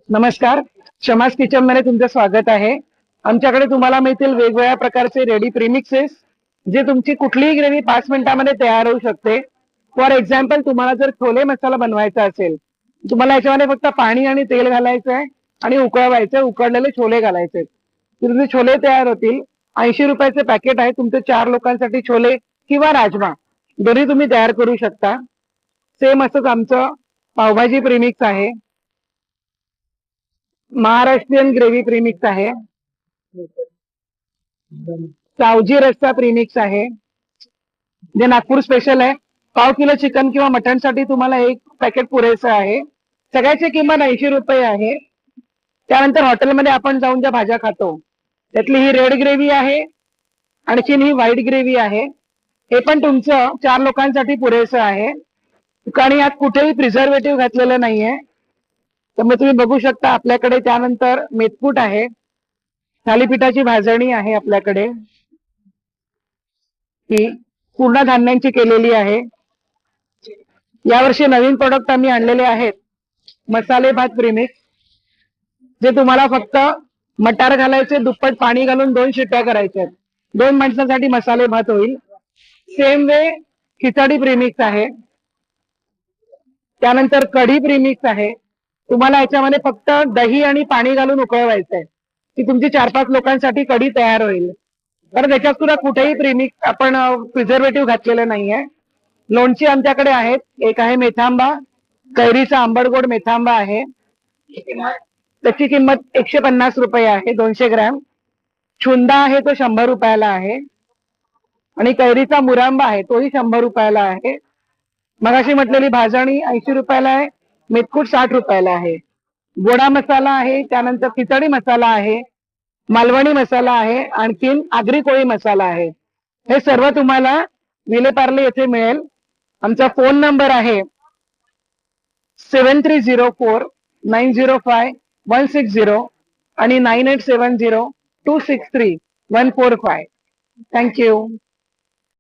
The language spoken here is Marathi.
नमस्कार. शमास किचन मध्ये तुमचं स्वागत आहे. आमच्याकडे तुम्हाला मिळतील वेगवेगळ्या प्रकारचे रेडी प्रीमिक्सेस, जे तुमची कुठलीही ग्रेव्ही 5 मिनिटांमध्ये तयार होऊ शकते. फॉर एक्झाम्पल, तुम्हाला जर छोले मसाला बनवायचा असेल, तुम्हाला याच्यामध्ये फक्त पाणी आणि तेल घालायचं आहे आणि उकळवायचं, उकडलेले छोले घालायचे, तुमचे छोले तयार होतील. 80 रुपयाचे पॅकेट आहे. तुमचे 4 लोकांसाठी छोले किंवा राजमा दोन्ही तुम्ही तयार करू शकता. सेम असंच आमचं पावभाजी प्रीमिक्स आहे, महाराष्ट्रीयन ग्रेव्ही प्रीमिक्स आहे, सावजी रस्सा प्रीमिक्स आहे, जे नागपूर स्पेशल आहे. पाव किलो चिकन किंवा मटन साठी तुम्हाला एक पॅकेट पुरेसं आहे. सगळ्याची किंमत 80 रुपये आहे. त्यानंतर हॉटेलमध्ये आपण जाऊन ज्या भाज्या खातो, त्यातली ही रेड ग्रेव्ही आहे, आणखीन ही व्हाईट ग्रेव्ही आहे. हे पण तुमचं 4 लोकांसाठी पुरेसं आहे, आणि यात कुठेही प्रिझर्वेटिव्ह घातलेलं नाहीये. त्यामुळे तुम्ही बघू शकता आपल्याकडे. त्यानंतर मेथकूट आहे, थालीपीठाची भाजणी आहे आपल्याकडे, ही पूर्ण धान्यांची केलेली आहे. यावर्षी नवीन प्रोडक्ट आम्ही आणलेले आहेत, मसाले भात प्रीमिक्स, जे तुम्हाला फक्त मटार घालायचे, दुप्पट पाणी घालून 2 शिट्ट्या करायच्या, 2 माणसांसाठी मसाले भात होईल. सेम वे खिचडी प्रीमिक्स आहे. त्यानंतर कढी प्रीमिक्स आहे. तुम्हाला याच्यामध्ये फक्त दही आणि पाणी घालून उकळवायचंय, की तुमची 4-5 लोकांसाठी कढी तयार होईल. कारण त्याच्यात सुद्धा कुठेही प्रीमिक्स आपण प्रिझर्वेटिव्ह घातलेलं नाहीये. लोणची आमच्याकडे आहेत. एक आहे मेथांबा, कैरीचा आंबटगोड मेथांबा आहे, त्याची किंमत 150 रुपये आहे, 200 ग्रॅम. छुंदा आहे तो 100 रुपयाला आहे, आणि कैरीचा मुरांबा आहे तोही 100 रुपयाला आहे. मगाशी म्हटलेली भाजणी 80 रुपयाला आहे, मेथकूट 60 रुपयाला आहे. गोडा मसाला आहे, त्यानंतर खिचडी मसाला आहे, मालवणी मसाला आहे, आणखीन आगरी कोळी मसाला आहे. हे सर्व तुम्हाला विलेपार्ले येथे मिळेल. आमचा फोन नंबर आहे 7304905160 आणि 9870263145. थँक्यू.